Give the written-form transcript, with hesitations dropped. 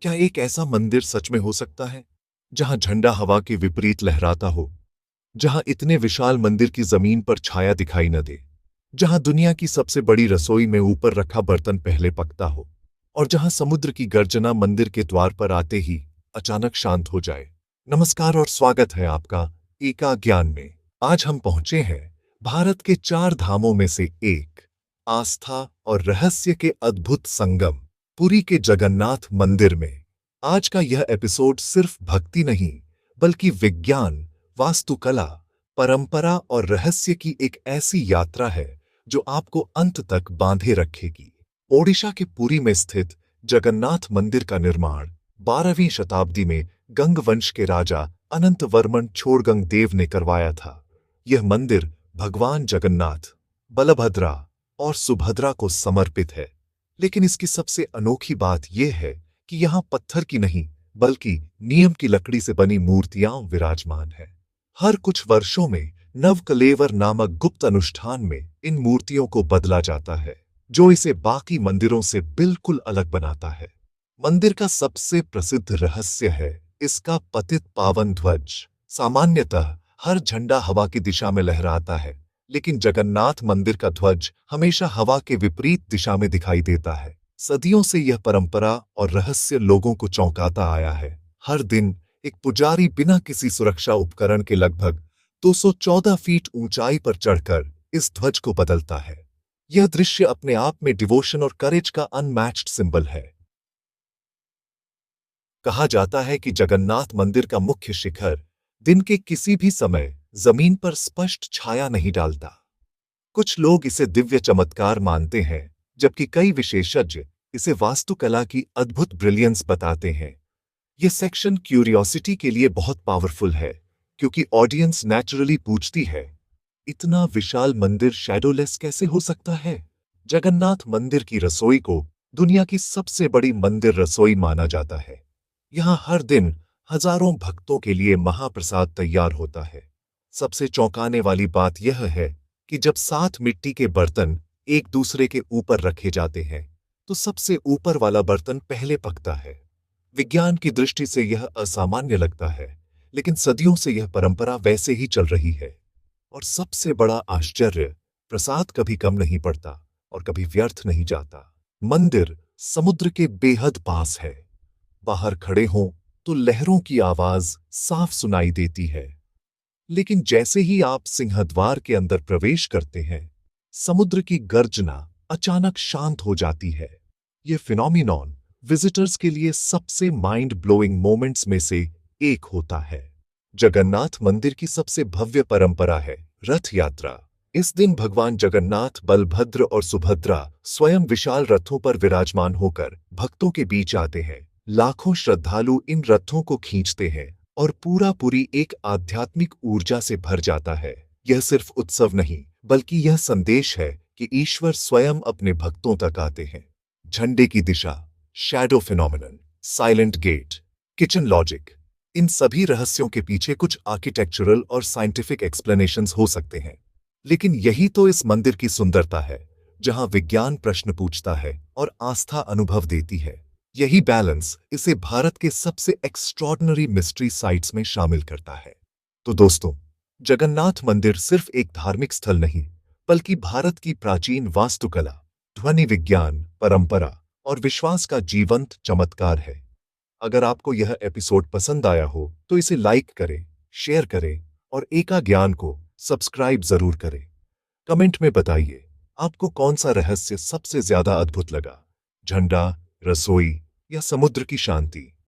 क्या एक ऐसा मंदिर सच में हो सकता है जहां झंडा हवा के विपरीत लहराता हो, जहां इतने विशाल मंदिर की जमीन पर छाया दिखाई न दे, जहां दुनिया की सबसे बड़ी रसोई में ऊपर रखा बर्तन पहले पकता हो, और जहां समुद्र की गर्जना मंदिर के द्वार पर आते ही अचानक शांत हो जाए। नमस्कार और स्वागत है आपका एका ज्ञान में। आज हम पहुंचे हैं भारत के 4 धामों में से एक, आस्था और रहस्य के अद्भुत संगम, पुरी के जगन्नाथ मंदिर में। आज का यह एपिसोड सिर्फ भक्ति नहीं, बल्कि विज्ञान, वास्तुकला, परंपरा और रहस्य की एक ऐसी यात्रा है जो आपको अंत तक बांधे रखेगी। ओडिशा के पुरी में स्थित जगन्नाथ मंदिर का निर्माण 12वीं शताब्दी में गंग वंश के राजा अनंतवर्मन छोड़गंग देव ने करवाया था। यह मंदिर भगवान जगन्नाथ, बलभद्रा और सुभद्रा को समर्पित है। लेकिन इसकी सबसे अनोखी बात यह है कि यहाँ पत्थर की नहीं, बल्कि नीम की लकड़ी से बनी मूर्तियां विराजमान हैं। हर कुछ वर्षों में नवकलेवर नामक गुप्त अनुष्ठान में इन मूर्तियों को बदला जाता है, जो इसे बाकी मंदिरों से बिल्कुल अलग बनाता है। मंदिर का सबसे प्रसिद्ध रहस्य है इसका पतित पावन ध्वज। सामान्यतः हर झंडा हवा की दिशा में लहराता है, लेकिन जगन्नाथ मंदिर का ध्वज हमेशा हवा के विपरीत दिशा में दिखाई देता है। सदियों से यह परंपरा और रहस्य लोगों को चौंकाता आया है। हर दिन एक पुजारी बिना किसी सुरक्षा उपकरण के लगभग 214 फीट ऊंचाई पर चढ़कर इस ध्वज को बदलता है। यह दृश्य अपने आप में डिवोशन और करेज का अनमैच्ड सिंबल है। कहा जाता है कि जगन्नाथ मंदिर का मुख्य शिखर दिन के किसी भी समय जमीन पर स्पष्ट छाया नहीं डालता। कुछ लोग इसे दिव्य चमत्कार मानते हैं, जबकि कई विशेषज्ञ इसे वास्तुकला की अद्भुत ब्रिलियंस बताते हैं। यह सेक्शन क्यूरियोसिटी के लिए बहुत पावरफुल है, क्योंकि ऑडियंस नेचुरली पूछती है, इतना विशाल मंदिर शैडोलेस कैसे हो सकता है? जगन्नाथ मंदिर की रसोई को दुनिया की सबसे बड़ी मंदिर रसोई माना जाता है। यहाँ हर दिन हजारों भक्तों के लिए महाप्रसाद तैयार होता है। सबसे चौंकाने वाली बात यह है कि जब 7 मिट्टी के बर्तन एक दूसरे के ऊपर रखे जाते हैं, तो सबसे ऊपर वाला बर्तन पहले पकता है। विज्ञान की दृष्टि से यह असामान्य लगता है, लेकिन सदियों से यह परंपरा वैसे ही चल रही है। और सबसे बड़ा आश्चर्य, प्रसाद कभी कम नहीं पड़ता और कभी व्यर्थ नहीं जाता। मंदिर समुद्र के बेहद पास है। बाहर खड़े हों तो लहरों की आवाज साफ सुनाई देती है, लेकिन जैसे ही आप सिंहद्वार के अंदर प्रवेश करते हैं, समुद्र की गर्जना अचानक शांत हो जाती है। यह फिनोमिनॉन विजिटर्स के लिए सबसे माइंड ब्लोइंग मोमेंट्स में से एक होता है। जगन्नाथ मंदिर की सबसे भव्य परंपरा है रथ यात्रा। इस दिन भगवान जगन्नाथ, बलभद्र और सुभद्रा स्वयं विशाल रथों पर विराजमान होकर भक्तों के बीच आते हैं। लाखों श्रद्धालु इन रथों को खींचते हैं और पूरी एक आध्यात्मिक ऊर्जा से भर जाता है। यह सिर्फ उत्सव नहीं, बल्कि यह संदेश है कि ईश्वर स्वयं अपने भक्तों तक आते हैं। झंडे की दिशा, shadow phenomenon, silent gate, kitchen logic, इन सभी रहस्यों के पीछे कुछ आर्किटेक्चरल और साइंटिफिक एक्सप्लेनेशंस हो सकते हैं। लेकिन यही तो इस मंदिर की सुंदरता है, जहां विज्ञान प्रश्न पूछता है और आस्था अनुभव देती है। यही बैलेंस इसे भारत के सबसे एक्स्ट्रॉर्डिनरी मिस्ट्री साइट्स में शामिल करता है। तो दोस्तों, जगन्नाथ मंदिर सिर्फ एक धार्मिक स्थल नहीं, बल्कि भारत की प्राचीन वास्तुकला, ध्वनि विज्ञान, परंपरा और विश्वास का जीवंत चमत्कार है। अगर आपको यह एपिसोड पसंद आया हो तो इसे लाइक करें, शेयर करें और एका ज्ञान को सब्सक्राइब जरूर करें। कमेंट में बताइए, आपको कौन सा रहस्य सबसे ज्यादा अद्भुत लगा, झंडा, रसोई या समुद्र की शांति।